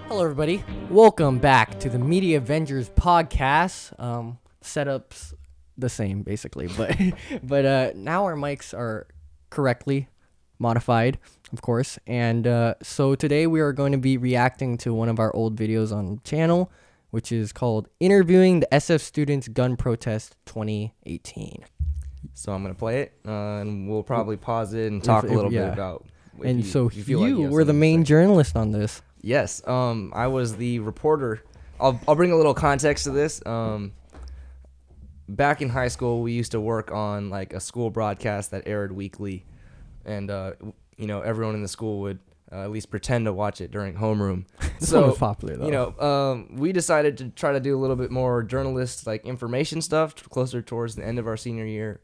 Hello, everybody. Welcome back to the Mediavengers podcast. Setup's the same, basically, but now our mics are correctly modified, of course. And so today we are going to be reacting to one of our old videos on the channel, which is called "Interviewing the SF Students Gun Protest 2018." So I'm going to play it, and we'll probably pause it and talk a little bit about. And so feel like you were the main journalist on this. Yes, I was the reporter. I'll bring a little context to this. Back in high school, we used to work on like a school broadcast that aired weekly, and everyone in the school would at least pretend to watch it during homeroom. This one was popular, though. We decided to try to do a little bit more journalist like information stuff closer towards the end of our senior year.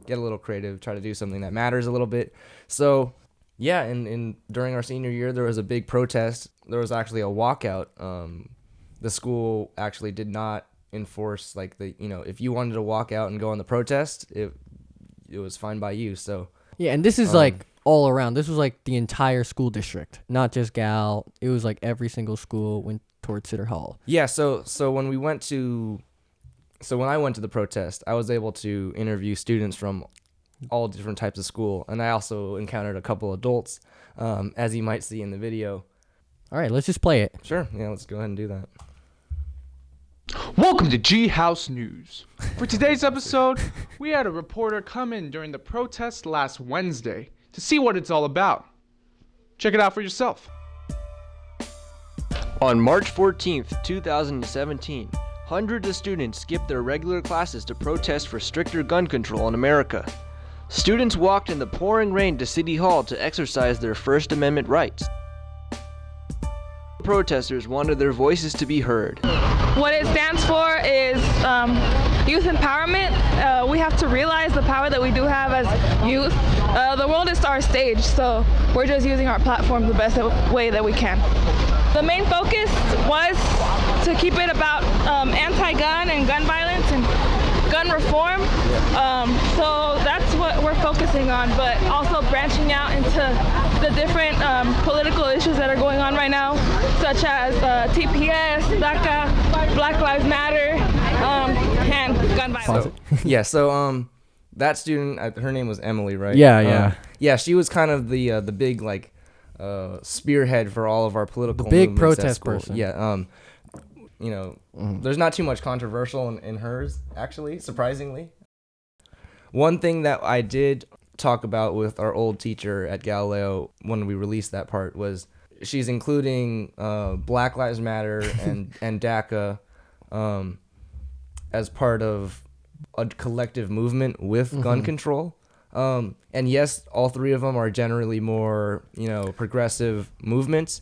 Get a little creative, try to do something that matters a little bit. So. Yeah, and during our senior year, there was a big protest. There was actually a walkout. The school actually did not enforce if you wanted to walk out and go on the protest, it was fine by you. So yeah, and this is like all around. This was like the entire school district, not just Gal. It was like every single school went towards City Hall. Yeah, so when I went to the protest, I was able to interview students from all different types of school, and I also encountered a couple adults, as you might see in the video. All right, let's just play it. Sure, yeah, let's go ahead and do that. Welcome to G House News. For today's episode, we had a reporter come in during the protest last Wednesday to see what it's all about. Check it out for yourself. On March 14th, 2017, hundreds of students skipped their regular classes to protest for stricter gun control in America. Students walked in the pouring rain to City Hall to exercise their First Amendment rights. Protesters wanted their voices to be heard. What it stands for is youth empowerment. We have to realize the power that we do have as youth. The world is our stage, so we're just using our platform the best way that we can. The main focus was to keep it about anti-gun and gun violence and gun reform. So that's what we're focusing on, but also branching out into the different political issues that are going on right now, such as TPS, DACA, Black Lives Matter, and gun violence. So that student, her name was Emily, right? Yeah. Yeah, she was kind of the big spearhead for all of our political big movements at protest school. person. Yeah. There's not too much controversial in hers, actually, surprisingly. One thing that I did talk about with our old teacher at Galileo when we released that part was she's including Black Lives Matter and DACA as part of a collective movement with gun control. And yes, all three of them are generally more, progressive movements.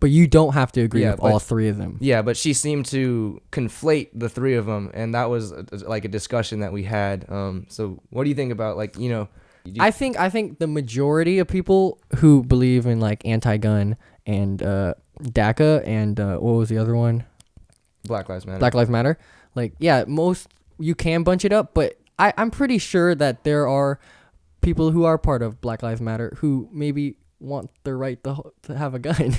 But you don't have to agree with all three of them. Yeah, but she seemed to conflate the three of them, and that was a discussion that we had. So what do you think about I think the majority of people who believe in anti-gun and DACA and what was the other one? Black Lives Matter. Black Lives Matter. Most you can bunch it up, but I'm pretty sure that there are people who are part of Black Lives Matter who maybe want the right to have a gun.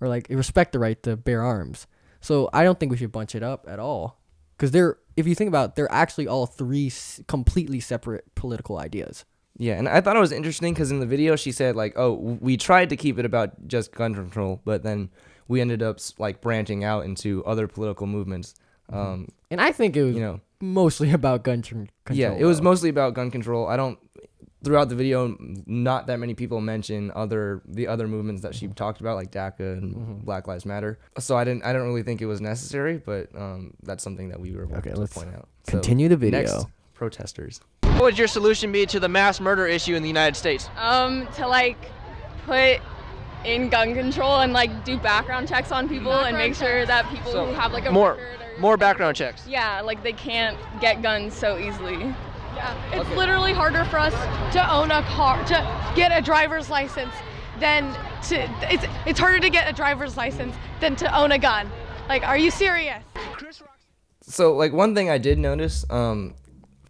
Or respect the right to bear arms. So I don't think we should bunch it up at all, because if you think about it, they're actually all three completely separate political ideas. Yeah, and I thought it was interesting because in the video she said we tried to keep it about just gun control, but then we ended up branching out into other political movements. And I think it was mostly about gun control. Yeah, it was mostly about gun control. Throughout the video, not that many people mention the other movements that she talked about, like DACA and Black Lives Matter. So I don't really think it was necessary, but that's something that we were able to point out. Continue the video. Next, protesters. What would your solution be to the mass murder issue in the United States? To put in gun control and do background checks on people and make sure that people who have a more background checks. Yeah, they can't get guns so easily. Yeah, it's literally harder for us to own a car, to get a driver's license it's harder to get a driver's license than to own a gun. Are you serious? So one thing I did notice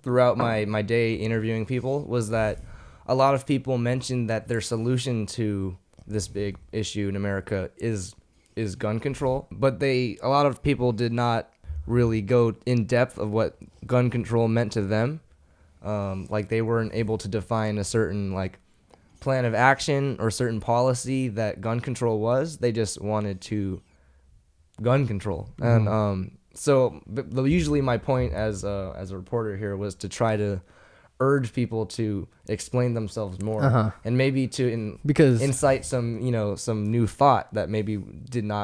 throughout my day interviewing people was that a lot of people mentioned that their solution to this big issue in America is is gun control, but a lot of people did not really go in depth of what gun control meant to them. Like they weren't able to define a certain like plan of action or certain policy that gun control was. They just wanted to gun control. And so usually my point as a reporter here was to try to urge people to explain themselves more and maybe to incite some new thought that maybe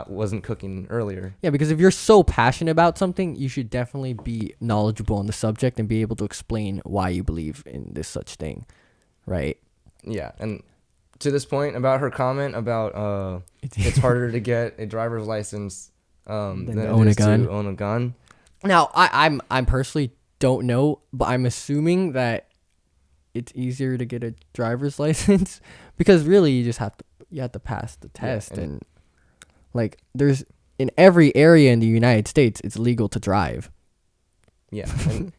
wasn't cooking earlier. Yeah, because if you're so passionate about something, you should definitely be knowledgeable on the subject and be able to explain why you believe in this such thing, right? Yeah, and to this point about her comment about it's harder to get a driver's license than to own a gun. To own a gun. Now, I'm personally don't know, but I'm assuming that it's easier to get a driver's license because really you have to pass the test, and like there's in every area in the United States it's legal to drive. Yeah,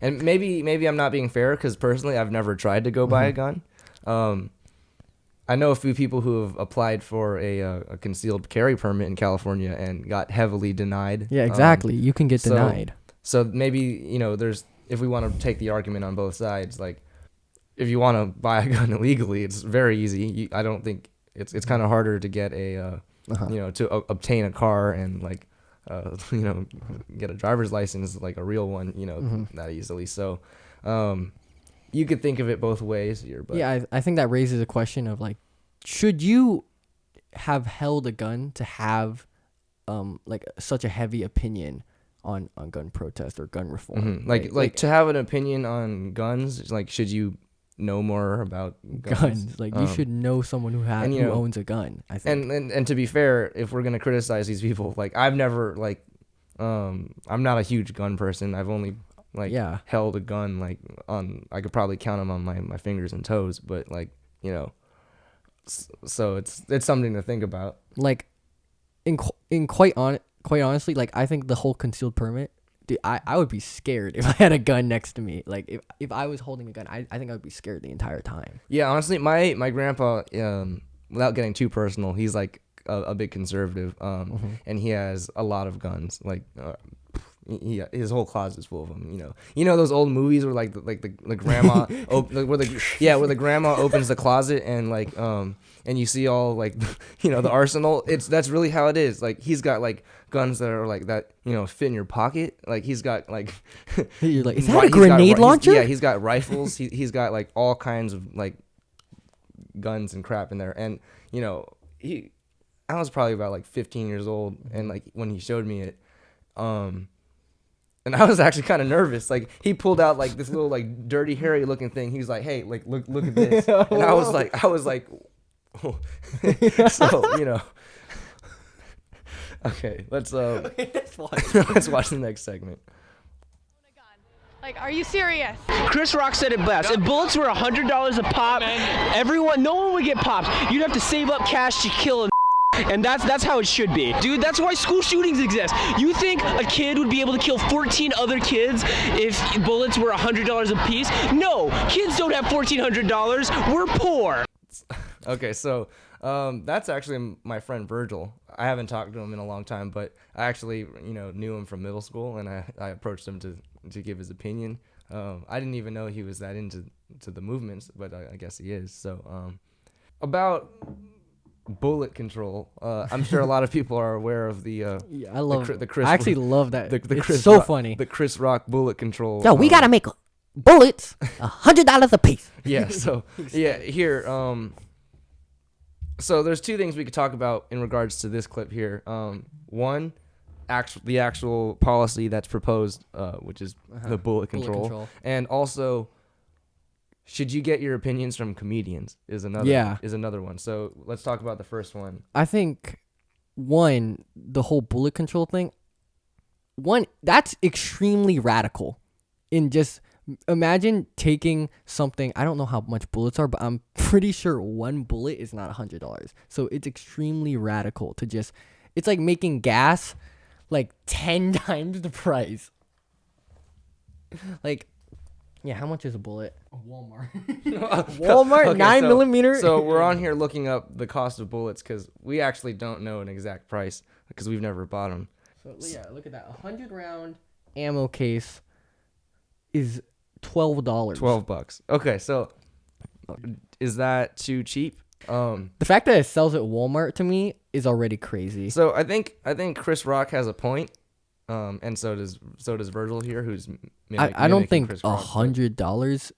and maybe I'm not being fair because personally I've never tried to go buy a gun. I know a few people who have applied for a concealed carry permit in California and got heavily denied. Yeah, exactly. You can get denied. So maybe, if we want to take the argument on both sides, like if you want to buy a gun illegally, it's very easy. I don't think it's kind of harder to get obtain a car and like, get a driver's license, like a real one, that easily. So, you could think of it both ways here, but yeah, I think that raises a question of like, should you have held a gun to have, like such a heavy opinion on gun protest or gun reform? Like to have an opinion on guns, like should you know more about guns? Like you should know someone who owns a gun, I think. And to be fair, if we're gonna criticize these people, like I've never I'm not a huge gun person. I've only held a gun like I could probably count them on my fingers and toes, but so it's something to think about. Like in quite honestly, like I think the whole concealed permit, dude, I would be scared if I had a gun next to me. Like if I was holding a gun, I think I would be scared the entire time. Yeah, honestly, my grandpa, without getting too personal, he's like a big conservative, and he has a lot of guns. Like his whole closet is full of them. Those old movies where like the grandma where the grandma opens the closet and like and you see all like the arsenal. That's really how it is. Like he's got like guns that are like that fit in your pocket. Like he's got like you're like, is that a grenade launcher? He's got rifles. He's got like all kinds of like guns and crap in there. And I was probably about like 15 years old, and like when he showed me it, and I was actually kind of nervous. Like he pulled out like this little like dirty hairy looking thing. He was like, "Hey, like look at this," and I was like, oh. So okay, let's watch the next segment. Like, are you serious? Chris Rock said it best. If bullets were $100 a pop, no one would get popped. You'd have to save up cash to kill a and that's how it should be. Dude, that's why school shootings exist. You think a kid would be able to kill 14 other kids if bullets were $100 a piece? No, kids don't have $1,400. We're poor. Okay, so that's actually my friend Virgil. I haven't talked to him in a long time, but I actually knew him from middle school, and I approached him to give his opinion. I didn't even know he was that into the movements, but I guess he is. So about bullet control, I'm sure a lot of people are aware of the I love the Chris. I actually love that. The it's Chris so funny. The Chris Rock bullet control. Yo, we gotta make bullets $100 a piece. Yeah. So yeah, here. So there's two things we could talk about in regards to this clip here. One, the actual policy that's proposed, which is the bullet control, and also, should you get your opinions from comedians? Is another one. So let's talk about the first one. I think the whole bullet control thing. That's extremely radical. In just imagine taking something. I don't know how much bullets are, but I'm pretty sure one bullet is not $100. So it's extremely radical to just. It's like making gas like 10 times the price. Like, yeah, how much is a bullet? Walmart. Walmart, okay, 9mm. So we're on here looking up the cost of bullets because we actually don't know an exact price. because we've never bought them. So yeah, look at that. 100-round ammo case is $12. $12. Okay, so is that too cheap? The fact that it sells at Walmart to me is already crazy. So I think Chris Rock has a point, and so does Virgil here, who's I don't think Chris Rock, $100.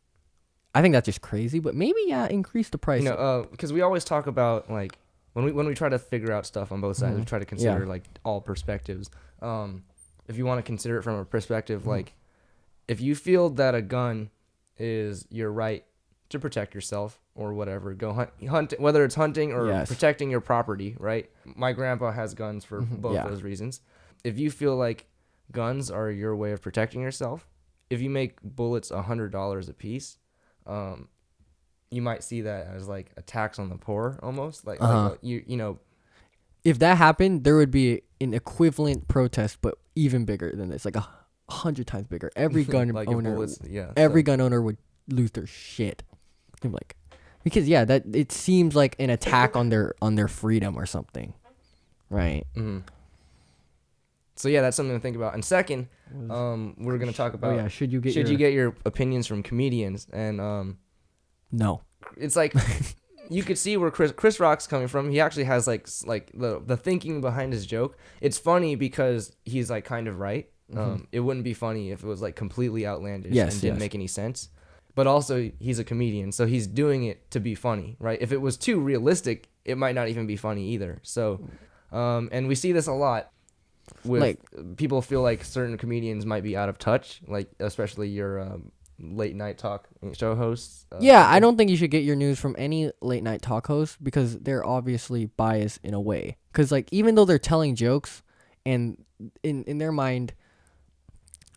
I think that's just crazy, but maybe increase the price. Because we always talk about like when we try to figure out stuff on both sides, we try to consider like all perspectives. If you want to consider it from a perspective like if you feel that a gun is your right to protect yourself or whatever, go hunt, whether it's hunting or protecting your property, right? My grandpa has guns for both those reasons. If you feel like guns are your way of protecting yourself, if you make bullets $100 a piece, you might see that as like a tax on the poor almost. Like you know, if that happened, there would be an equivalent protest, but even bigger than this, like 100 times bigger. Every gun like owner, gun owner would lose their shit. Like, because that it seems like an attack on their freedom or something, right? Mm-hmm. So that's something to think about. And second, we're gonna talk about should you get your opinions from comedians? And no, it's like you could see where Chris Rock's coming from. He actually has like the thinking behind his joke. It's funny because he's like kind of right. It wouldn't be funny if it was like completely outlandish and didn't make any sense. But also, he's a comedian, so he's doing it to be funny, right? If it was too realistic, it might not even be funny either. So, and we see this a lot with people feel like certain comedians might be out of touch, like especially your late night talk show hosts. I don't think you should get your news from any late night talk host because they're obviously biased in a way. Because like even though they're telling jokes, and in their mind,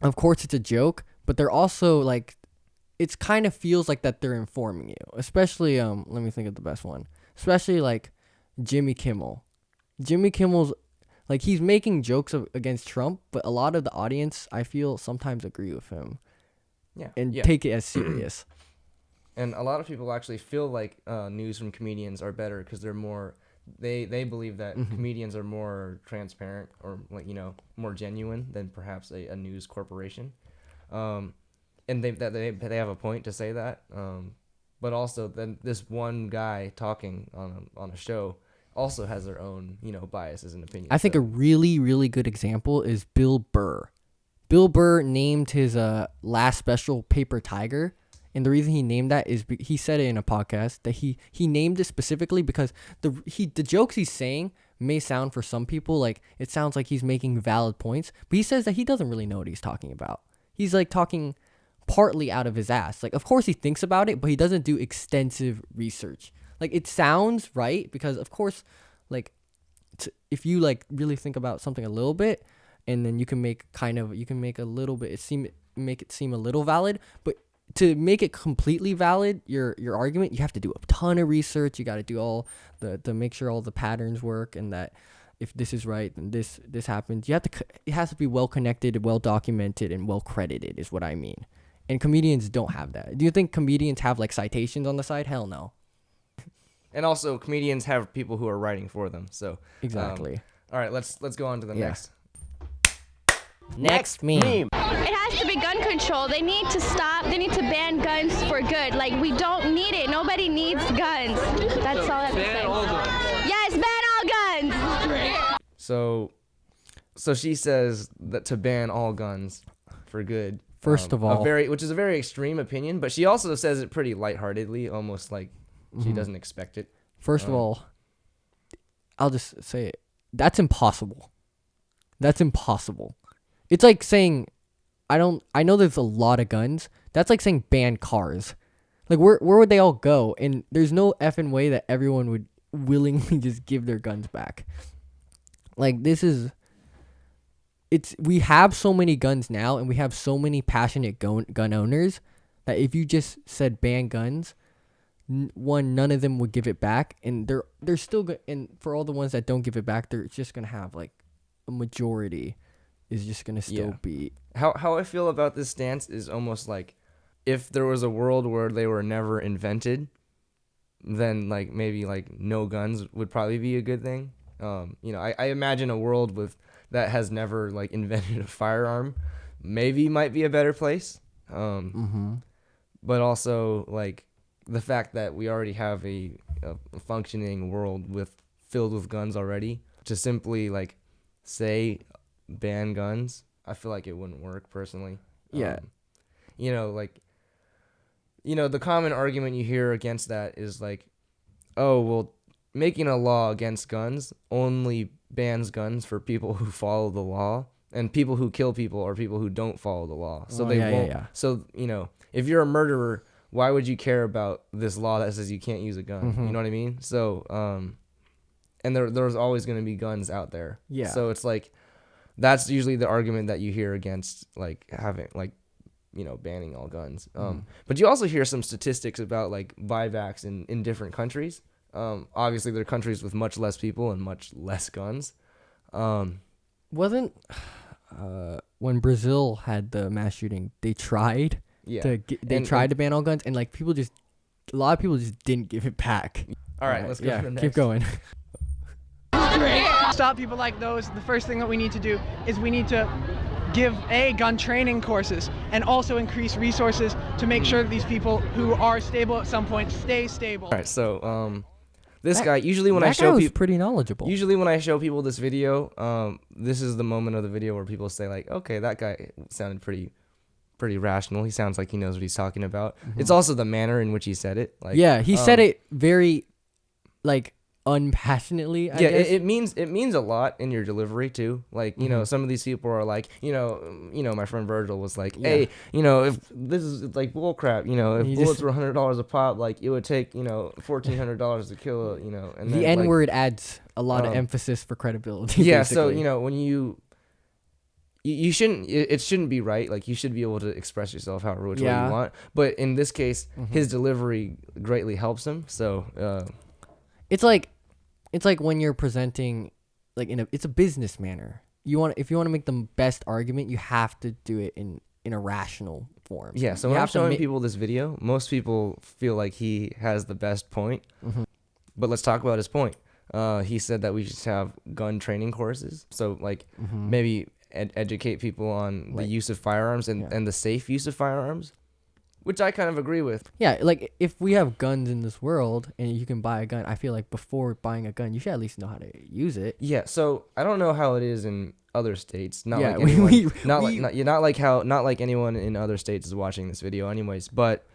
of course it's a joke, but they're also like. It kind of feels like that they're informing you, especially let me think of the best one. Especially like Jimmy Kimmel. Jimmy Kimmel's like he's making jokes against Trump, but a lot of the audience I feel sometimes agree with him. And take it as serious. And a lot of people actually feel like news from comedians are better because they're more they believe that comedians are more transparent or like more genuine than perhaps a news corporation. And they have a point to say that, but also then this one guy talking on a show also has their own biases and opinions. I think a really really good example is Bill Burr. Bill Burr named his last special Paper Tiger, and the reason he named that is he said it in a podcast that he named it specifically because the jokes he's saying may sound for some people like it sounds like he's making valid points, but he says that he doesn't really know what he's talking about. He's like talking partly out of his ass. Like, of course he thinks about it, but he doesn't do extensive research. Like, it sounds right because, of course, like, if you like really think about something a little bit, and then you can make a little bit make it seem a little valid. But to make it completely valid, your argument, you have to do a ton of research. You got to do all to make sure all the patterns work, and that if this is right, then this happens. It has to be well connected, well documented, and well credited. Is what I mean. And comedians don't have that. Do you think comedians have like citations on the side? Hell no. And also, comedians have people who are writing for them. So exactly. All right, let's go on to the next. Next meme. It has to be gun control. They need to stop. They need to ban guns for good. Like, we don't need it. Nobody needs guns. That's all I have to say. Ban all guns. Yes, ban all guns. So she says that to ban all guns for good. First of all, which is a very extreme opinion, but she also says it pretty lightheartedly, almost like she doesn't expect it. First of all, I'll just say it. That's impossible. That's impossible. It's like saying, I know there's a lot of guns. That's like saying ban cars. Like, where would they all go? And there's no effing way that everyone would willingly just give their guns back. Like, we have so many guns now, and we have so many passionate gun owners that if you just said ban guns, none of them would give it back, and they're still good. And for all the ones that don't give it back, they're just gonna have like a majority is just gonna still be. How I feel about this stance is almost like if there was a world where they were never invented, then like maybe like no guns would probably be a good thing. I imagine a world that has never like invented a firearm maybe might be a better place. But also like the fact that we already have a functioning world filled with guns already, to simply like say ban guns, I feel like it wouldn't work personally. Yeah. The common argument you hear against that is like, oh, well, making a law against guns only bans guns for people who follow the law, and people who kill people are people who don't follow the law. So they won't. Yeah. So, if you're a murderer, why would you care about this law that says you can't use a gun? You know what I mean? So, and there's always going to be guns out there. Yeah. So it's like, that's usually the argument that you hear against like having like, banning all guns. But you also hear some statistics about like buybacks in different countries. Obviously there are countries with much less people and much less guns. Wasn't when Brazil had the mass shooting, they tried to ban all guns, and like a lot of people just didn't give it back. All right, let's go. Keep going. Stop people like those. The first thing that we need to do is we need to give gun training courses, and also increase resources to make sure that these people who are stable at some point stay stable. All right, so this guy, usually when I show people, pretty knowledgeable. Usually when I show people this video, this is the moment of the video where people say like, okay, that guy sounded pretty rational. He sounds like he knows what he's talking about. It's also the manner in which he said it. Like, he said it very like unpassionately. I guess. It means a lot in your delivery too. Like, some of these people are like, my friend Virgil was like, hey, if this is like bull crap, if bullets were $100 a pop, like it would take, $1,400 to kill, and the N word adds a lot of emphasis for credibility. Yeah. Basically. So, when you shouldn't, it shouldn't be right. Like, you should be able to express yourself however which way you want. But in this case, his delivery greatly helps him. So, it's like when you're presenting, like it's a business manner. If you want to make the best argument, you have to do it in a rational form. Yeah. So when I'm showing people this video, most people feel like he has the best point. But let's talk about his point. He said that we should have gun training courses. So like maybe educate people on the use of firearms and the safe use of firearms. Which I kind of agree with. Yeah, like if we have guns in this world and you can buy a gun, I feel like before buying a gun, you should at least know how to use it. Yeah, so I don't know how it is in other states. Not like anyone in other states is watching this video, anyways. But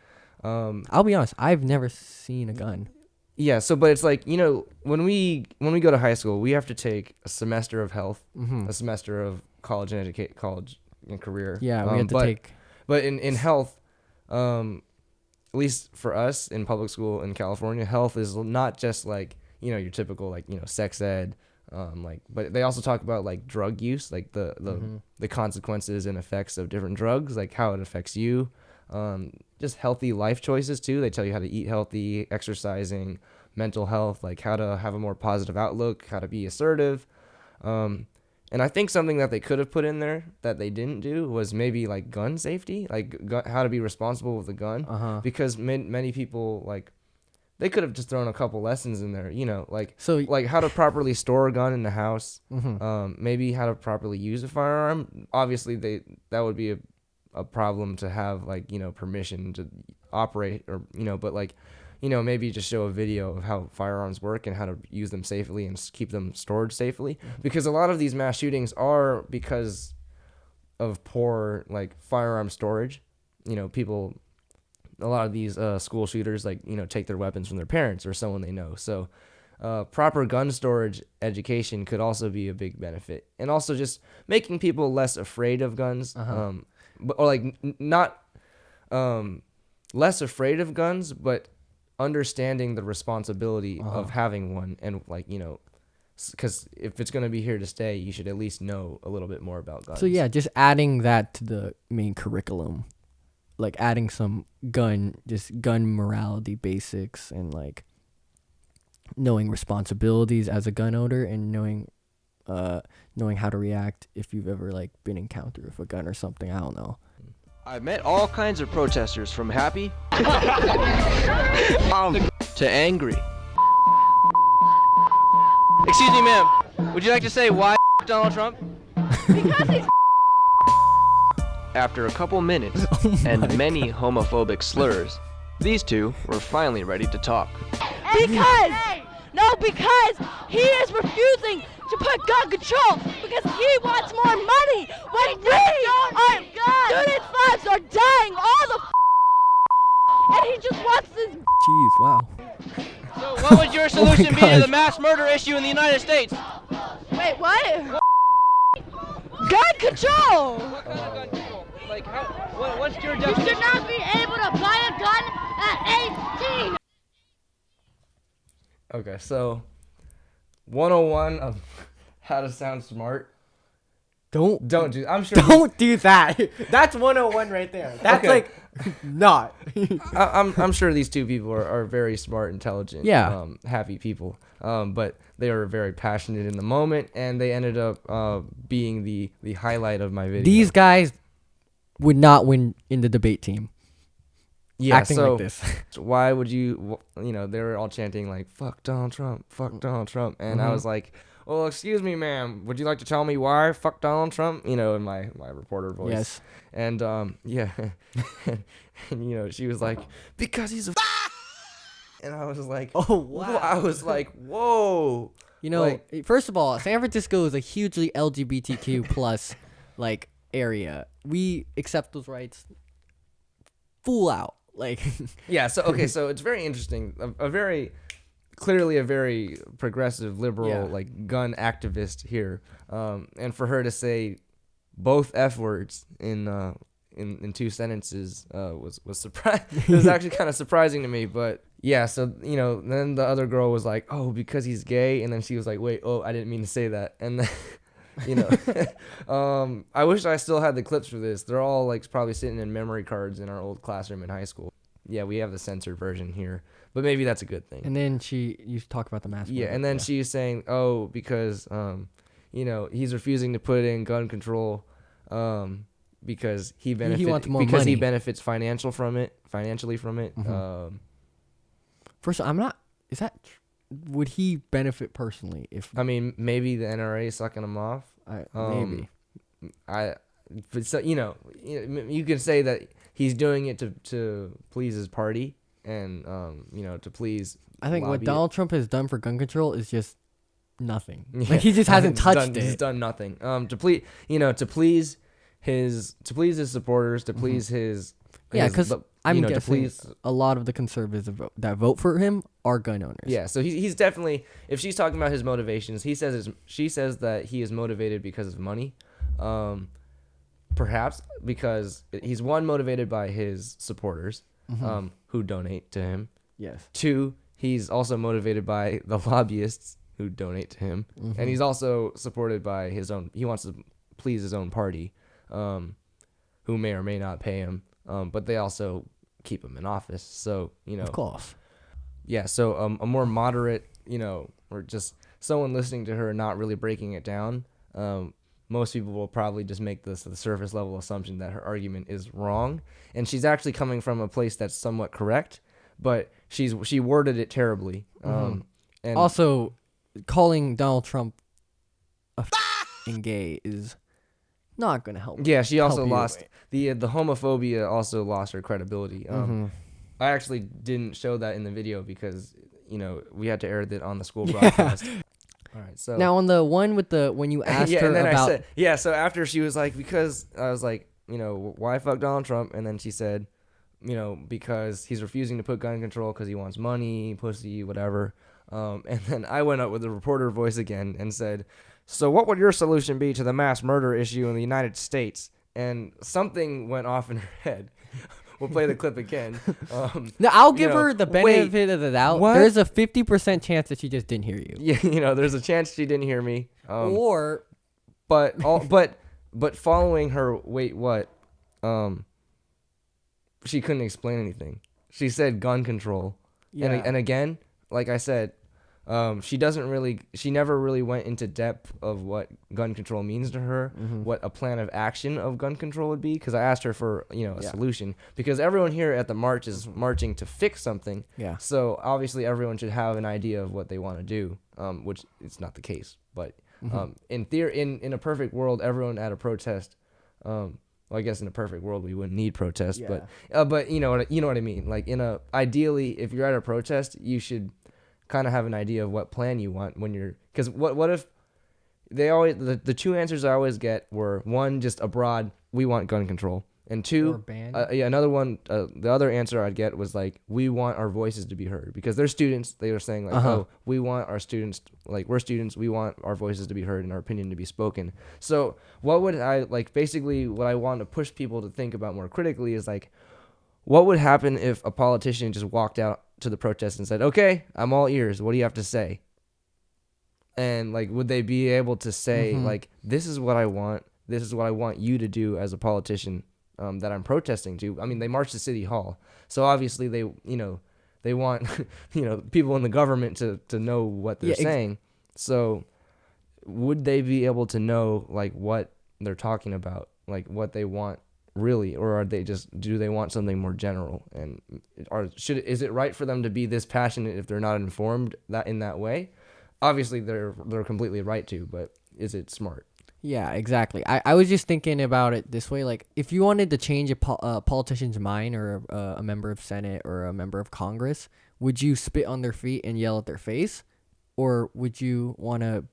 I'll be honest, I've never seen a gun. Yeah, so but it's like, when we go to high school, we have to take a semester of health, a semester of college and career. Yeah, we have to take. But in health. At least for us in public school in California, health is not just like, your typical like, sex ed, but they also talk about like drug use, like the consequences and effects of different drugs, like how it affects you, just healthy life choices too. They tell you how to eat healthy, exercising, mental health, like how to have a more positive outlook, how to be assertive. And I think something that they could have put in there that they didn't do was maybe like gun safety, like how to be responsible with a gun. Because many people, like, they could have just thrown a couple lessons in there, like how to properly store a gun in the house, maybe how to properly use a firearm. Obviously, that would be a problem to have, like, permission to operate or, but like, maybe just show a video of how firearms work and how to use them safely and keep them stored safely. Because a lot of these mass shootings are because of poor, like, firearm storage. A lot of these school shooters, like, take their weapons from their parents or someone they know. So proper gun storage education could also be a big benefit. And also just making people less afraid of guns. Not less afraid of guns, but understanding the responsibility of having one, and like, because if it's going to be here to stay, you should at least know a little bit more about guns. So yeah, just adding that to the main curriculum, like adding some gun morality basics, and like knowing responsibilities as a gun owner, and knowing how to react if you've ever like been encountered with a gun or something. I don't know. I've met all kinds of protesters, from happy to angry. Excuse me, ma'am. Would you like to say why Donald Trump? Because he's After a couple minutes and many homophobic slurs, these two were finally ready to talk. because he is refusing to put gun control because he wants more money when students' lives are dying all the and he just wants this. Jeez, wow. So what would your solution be to gosh. the mass murder issue in the United States? Wait, what? Gun control. What kind of gun control? Like, what's your You definition? should not be able to buy a gun at 18. Okay, so 101 of how to sound smart. Don't do. I'm sure. Don't do that. That's 101 right there. That's Okay. like not. I'm sure these two people are very smart, intelligent, Yeah. happy people. But they were very passionate in the moment, and they ended up being the highlight of my video. These guys would not win in the debate team. Yeah, acting so like this. why would you? You know, they were all chanting like "fuck Donald Trump, fuck Donald Trump," and I was like, "Well, excuse me, ma'am. Would you like to tell me why fuck Donald Trump?" You know, in my reporter voice. Yes. And yeah, and you know, she was like, "Because he's a." And I was like, Oh, wow. I was like, whoa. You know, Like- first of all, San Francisco is a hugely LGBTQ plus like area. We accept those rights full out. Like Yeah. So okay. So it's very interesting. A very clearly a very progressive liberal Yeah. like gun activist here. And for her to say both F words in two sentences was surprise. It was actually kind of surprising to me. But yeah. So you know, then the other girl was like, "Oh, because he's gay," and then she was like, "Wait, oh, I didn't mean to say that." And then. You know, I wish I still had the clips for this. They're all like probably sitting in memory cards in our old classroom in high school. Yeah, we have the censored version here, but maybe that's a good thing. and then you talk about the mask. Yeah, and then she's saying, "Oh, because you know, he's refusing to put in gun control, because he wants more because he money. benefits financially from it. First, I'm not. Is that? Would he benefit personally if? I mean, maybe the NRA is sucking him off. Maybe. But so you know, you can say that he's doing it to please his party and you know, to please. I think what lobby it. Donald Trump has done for gun control is just nothing. Yeah. Like he just hasn't touched He's it. done nothing. To please his supporters, to please his. Yeah, his- because you I'm know, to guessing please. a lot of the conservatives that vote for him are gun owners. Yeah, so he's definitely. If she's talking about his motivations, she says that he is motivated because of money, perhaps because he's one, motivated by his supporters, who donate to him. Yes. Two, he's also motivated by the lobbyists who donate to him, and he's also supported by his own. He wants to please his own party, who may or may not pay him, but they also keep him in office. So you know, Of course. yeah. So a more moderate, you know, or just someone listening to her not really breaking it down. Most people will probably just make the surface level assumption that her argument is wrong, and she's actually coming from a place that's somewhat correct, but she worded it terribly. And Also, calling Donald Trump a f***ing gay is not going to help. yeah, she also help you lost away. the homophobia. Also lost her credibility. I actually didn't show that in the video because you know we had to air that on the school broadcast. All right, so Now on the one with the when you asked yeah, her and then about I said, yeah. So after she was like, because I was like, you know, why fuck Donald Trump? And then she said, you know, because he's refusing to put gun control because he wants money, pussy, whatever. And then I went up with a reporter voice again and said, so what would your solution be to the mass murder issue in the United States? And something went off in her head. We'll play the clip again. No, I'll you give know, her the wait, benefit of the doubt. what? There's a 50% chance that she just didn't hear you. Yeah, you know, there's a chance she didn't hear me. Or But following her, wait, what? She couldn't explain anything. She said gun control, Yeah. and again, like I said, She never really went into depth of what gun control means to her, what a plan of action of gun control would be. Because I asked her for, a solution. Because everyone here at the march is marching to fix something. Yeah. So obviously everyone should have an idea of what they want to do, which is not the case. But in theory, in a perfect world, everyone at a protest. Well, I guess in a perfect world we wouldn't need protests, but you know what I mean. Like ideally, if you're at a protest, you should kind of have an idea of what plan you want when you're, because what if they always, the two answers I always get were, one, just abroad, we want gun control, and two, another one, the other answer I'd get was like, we want our voices to be heard, because they're students. They were saying like, oh, we want our students, like we're students, we want our voices to be heard and our opinion to be spoken. So what would I like, basically what I want to push people to think about more critically is like, what would happen if a politician just walked out to the protest and said, okay, I'm all ears, what do you have to say? And like, would they be able to say like, this is what I want you to do as a politician that I'm protesting to? I mean, they marched to City Hall, so obviously they want people in the government to know what they're saying. So would they be able to know like what they're talking about, like what they want really, or do they want something more general? And is it right for them to be this passionate if they're not informed in that way? Obviously they're completely right to, but is it smart? Yeah, exactly. I was just thinking about it this way. Like, if you wanted to change a politician's mind, or a member of Senate or a member of Congress, would you spit on their feet and yell at their face? Or would you want to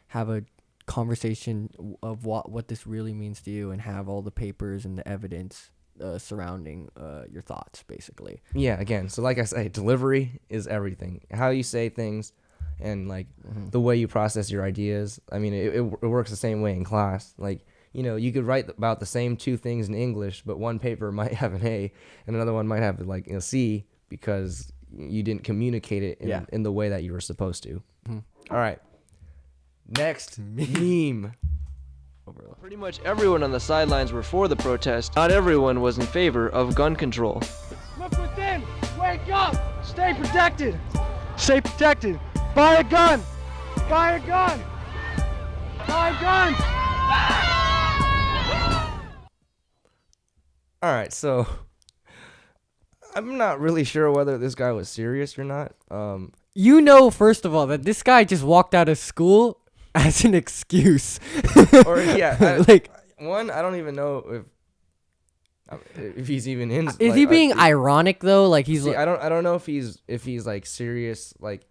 have a conversation of what this really means to you, and have all the papers and the evidence surrounding your thoughts, basically? Yeah, again, so like I say, delivery is everything. How you say things, and like the way you process your ideas. I mean, it works the same way in class. Like, you could write about the same two things in English, but one paper might have an A and another one might have like a C, because you didn't communicate it in the way that you were supposed to. All right. Next meme. Pretty much everyone on the sidelines were for the protest. Not everyone was in favor of gun control. Look within! Wake up! Stay protected! Stay protected! Buy a gun! Buy a gun! Buy a gun! All right, so I'm not really sure whether this guy was serious or not. First of all, that this guy just walked out of school as an excuse. Or I don't even know if he's even in. Is he being ironic though? Like he's. I don't know if he's like serious, like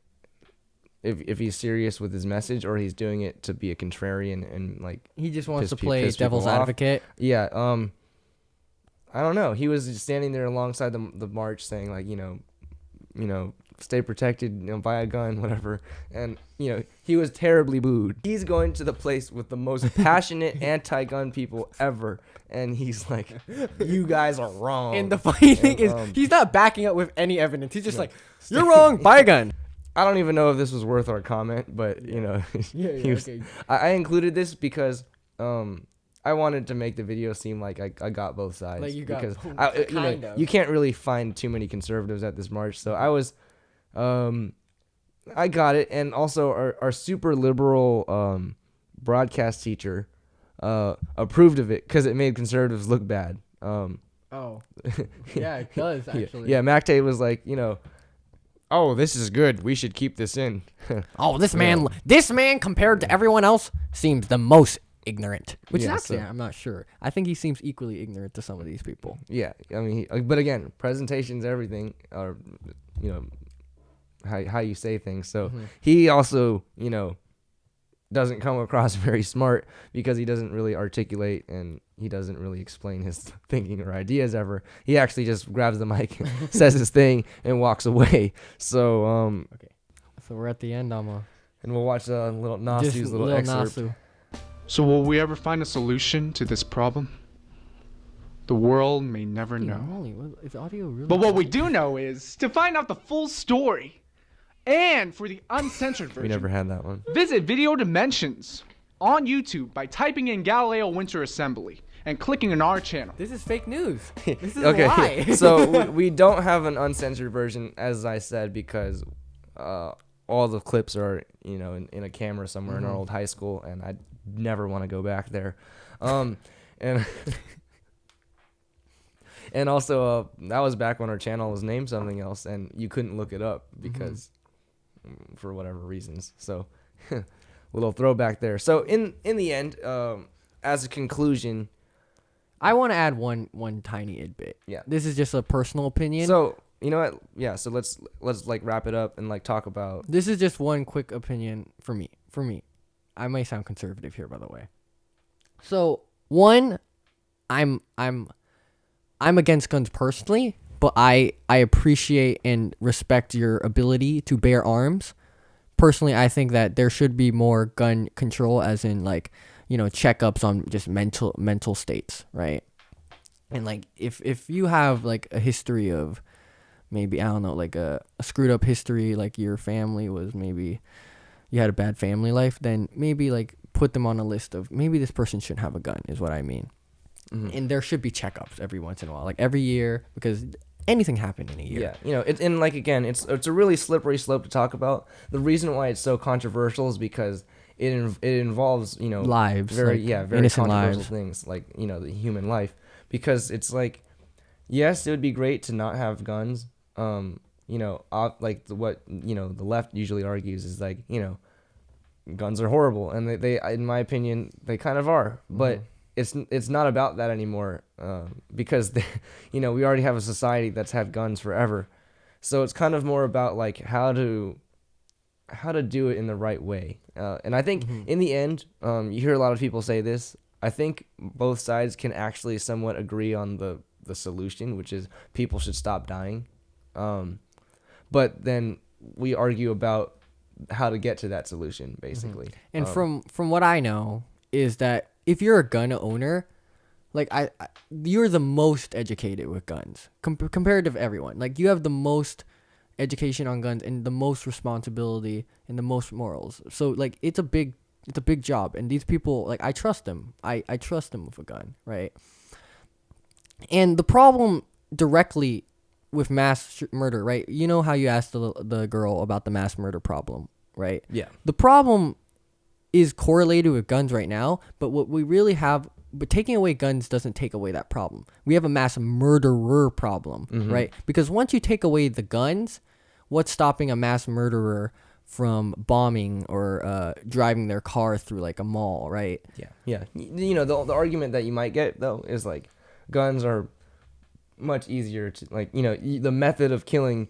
if he's serious with his message, or he's doing it to be a contrarian and like he just wants to play devil's advocate. Yeah. I don't know. He was just standing there alongside the march, saying like, stay protected, buy a gun, whatever. And, he was terribly booed. He's going to the place with the most passionate anti-gun people ever. And he's like, you guys are wrong. And the funny thing is, he's not backing up with any evidence. He's just like, you're wrong, buy a gun. I don't even know if this was worth our comment, but, I included this because I wanted to make the video seem like I got both sides. Like you got, because you can't really find too many conservatives at this march. So I was... I got it. And also our super liberal broadcast teacher approved of it because it made conservatives look bad. Yeah, it does actually. Yeah, MacTay was like, oh, this is good, we should keep this in. Oh, this man compared to everyone else seems the most ignorant, which is actually, I'm not sure. I think he seems equally ignorant to some of these people. Yeah, I mean, but again, presentations, everything are, how you say things. So he also, doesn't come across very smart because he doesn't really articulate and he doesn't really explain his thinking or ideas ever. He actually just grabs the mic, says his thing, and walks away. So, okay. So we're at the end, and we'll watch little Nasu's little excerpt. Nasu. So will we ever find a solution to this problem? The world may never know. Is audio really? But what we do know is, to find out the full story, and for the uncensored version, we never had that one. Visit Video Dimensions on YouTube by typing in Galileo Winter Assembly and clicking on our channel. This is fake news. This is a lie. So we don't have an uncensored version, as I said, because all the clips are, in a camera somewhere in our old high school, and I never want to go back there. And and also that was back when our channel was named something else, and you couldn't look it up because for whatever reasons. So little throwback there. So in the end, as a conclusion, I want to add one tiny bit. Yeah. This is just a personal opinion. So you know what? Yeah. So let's like wrap it up and like talk about. This is just one quick opinion for me. I may sound conservative here, by the way. So one, I'm against guns personally, but I appreciate and respect your ability to bear arms. Personally, I think that there should be more gun control, as in like, checkups on just mental states, right? And like if you have like a history of maybe, I don't know, like a screwed up history, like your family was, maybe you had a bad family life, then maybe like put them on a list of maybe this person shouldn't have a gun, is what I mean. And there should be checkups every once in a while, like every year, because anything happened in a year. Yeah, and like again, it's a really slippery slope to talk about. The reason why it's so controversial is because it involves lives, very innocent controversial lives. things, like the human life, because it's like, yes, it would be great to not have guns. Like what the left usually argues is like, guns are horrible, and they in my opinion they kind of are, but it's not about that anymore, because we already have a society that's had guns forever, so it's kind of more about like how to do it in the right way, and I think in the end, you hear a lot of people say this. I think both sides can actually somewhat agree on the solution, which is people should stop dying, but then we argue about how to get to that solution, basically. And from what I know is that if you're a gun owner, like you're the most educated with guns compared to everyone. Like you have the most education on guns and the most responsibility and the most morals. So like it's a big job, and these people, like, I trust them. I trust them with a gun, right? And the problem directly with mass murder, right? You know how you asked the girl about the mass murder problem, right? Yeah. The problem is correlated with guns right now, but what we really have, but taking away guns doesn't take away that problem. We have a mass murderer problem, right? Because once you take away the guns, what's stopping a mass murderer from bombing or driving their car through like a mall, right? Yeah. The argument that you might get though is like guns are much easier to, like, the method of killing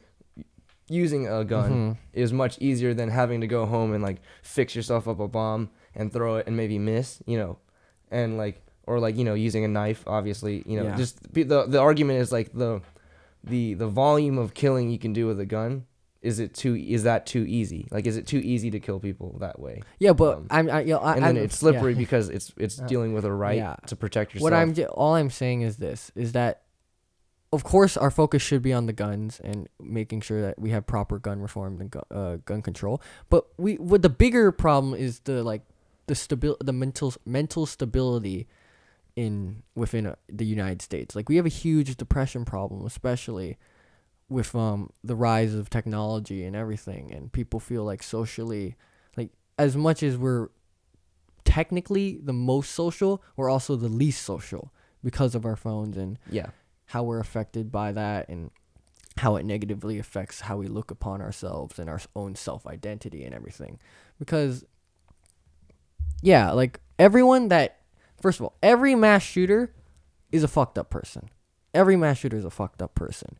using a gun is much easier than having to go home and like fix yourself up a bomb and throw it and maybe miss, and like, or like, using a knife, obviously, Yeah. just the argument is like the volume of killing you can do with a gun. Is that too easy? Like, is it too easy to kill people that way? Yeah, but and then it's slippery because it's dealing with a right to protect yourself. All I'm saying is this, is that of course our focus should be on the guns and making sure that we have proper gun reform and gun control. But what the bigger problem is the mental stability within the United States. Like we have a huge depression problem, especially with the rise of technology and everything, and people feel like socially, like as much as we're technically the most social, we're also the least social because of our phones and how we're affected by that and how it negatively affects how we look upon ourselves and our own self-identity and everything. Because like first of all, every mass shooter is a fucked up person. Every mass shooter is a fucked up person.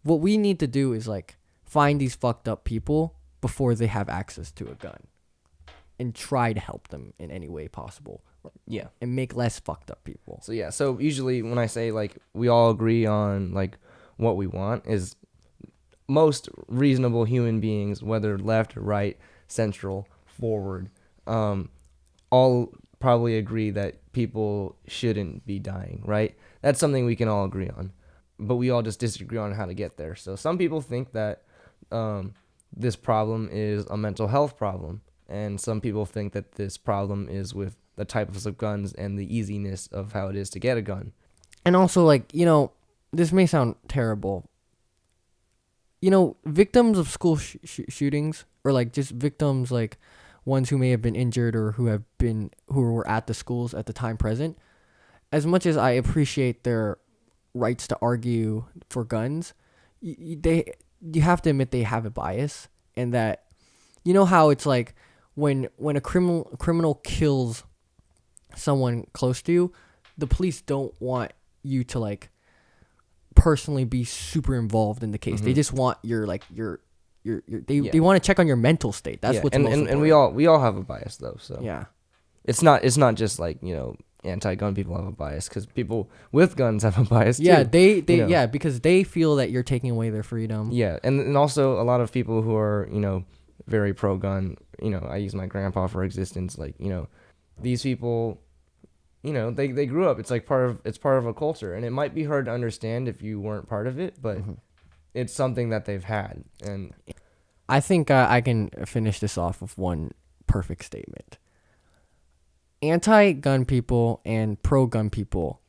What we need to do is like find these fucked up people before they have access to a gun and try to help them in any way possible. Yeah. And make less fucked up people. So usually when I say like we all agree on like what we want, is most reasonable human beings, whether left, right, central, forward, all probably agree that people shouldn't be dying, right? That's something we can all agree on. But we all just disagree on how to get there. So some people think that this problem is a mental health problem, and some people think that this problem is with the types of guns and the easiness of how it is to get a gun. And also, like, this may sound terrible. victims of school shootings, or like just victims, like ones who may have been injured or who were at the schools at the time present. As much as I appreciate their rights to argue for guns, you have to admit they have a bias, and that how it's like when a criminal kills someone close to you, the police don't want you to like personally be super involved in the case. They just want they want to check on your mental state. That's what's most important. And we all have a bias though. So yeah, it's not just like anti-gun people have a bias, because people with guns have a bias too. Yeah, they because they feel that you're taking away their freedom. Yeah, and also a lot of people who are very pro-gun. I use my grandpa for existence. Like these people, they grew up. It's like part of a culture, and it might be hard to understand if you weren't part of it, but it's something that they've had. And I think I can finish this off with one perfect statement. Anti-gun people and pro-gun people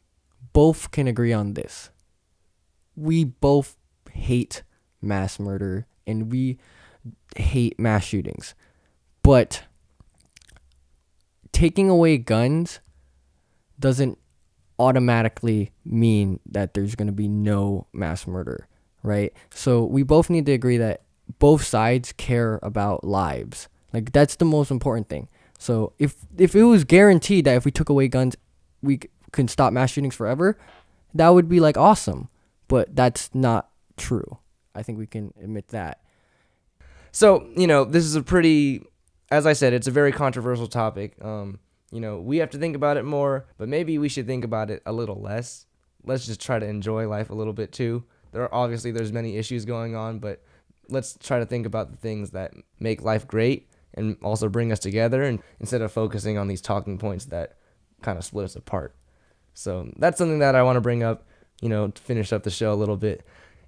both can agree on this. We both hate mass murder and we hate mass shootings. But taking away guns doesn't automatically mean that there's going to be no mass murder, right? So we both need to agree that both sides care about lives. Like, that's the most important thing. So if it was guaranteed that if we took away guns, we can stop mass shootings forever, that would be like awesome. But that's not true. I think we can admit that. So, this is as I said, it's a very controversial topic. We have to think about it more, but maybe we should think about it a little less. Let's just try to enjoy life a little bit too. There's many issues going on, but let's try to think about the things that make life great and also bring us together, and instead of focusing on these talking points that kind of split us apart. So that's something that I want to bring up, to finish up the show a little bit.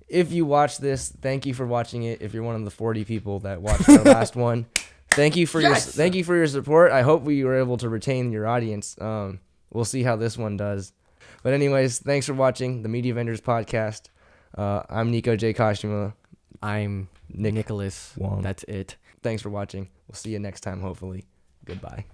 If you watch this, thank you for watching it. If you're one of the 40 people that watched our last one, thank you for your support. I hope we were able to retain your audience. We'll see how this one does. But anyways, thanks for watching the Mediavengers podcast. I'm Niko J. Kashima. I'm Nicholas Wong. That's it. Thanks for watching. We'll see you next time, hopefully. Goodbye.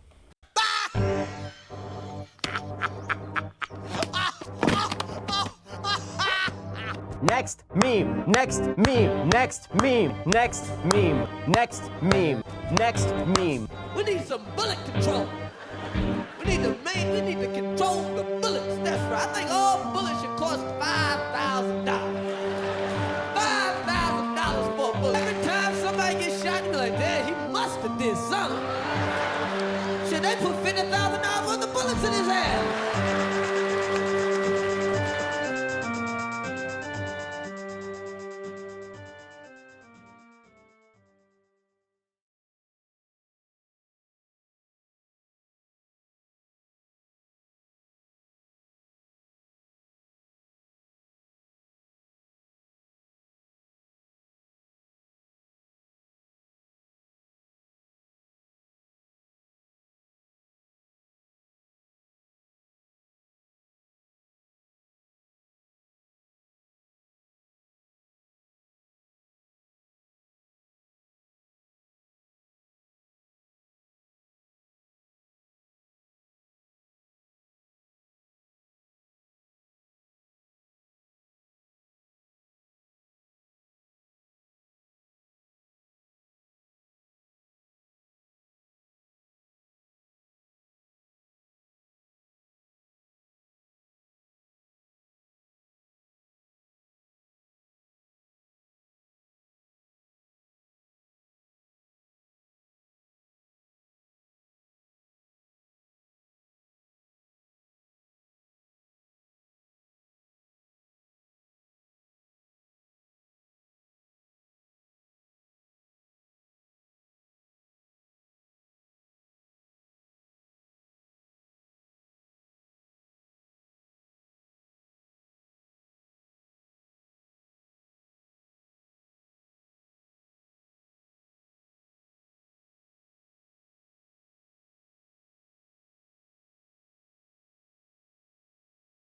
Next meme, next meme, next meme, next meme, next meme, next meme. We need some bullet control. We need to control the bullets. That's right. I think all bullets should cost $5,000. $5,000 for a bullet. Every time somebody gets shot, you be like, damn, he must have did something. Should they put $50,000 worth of bullets in his hand?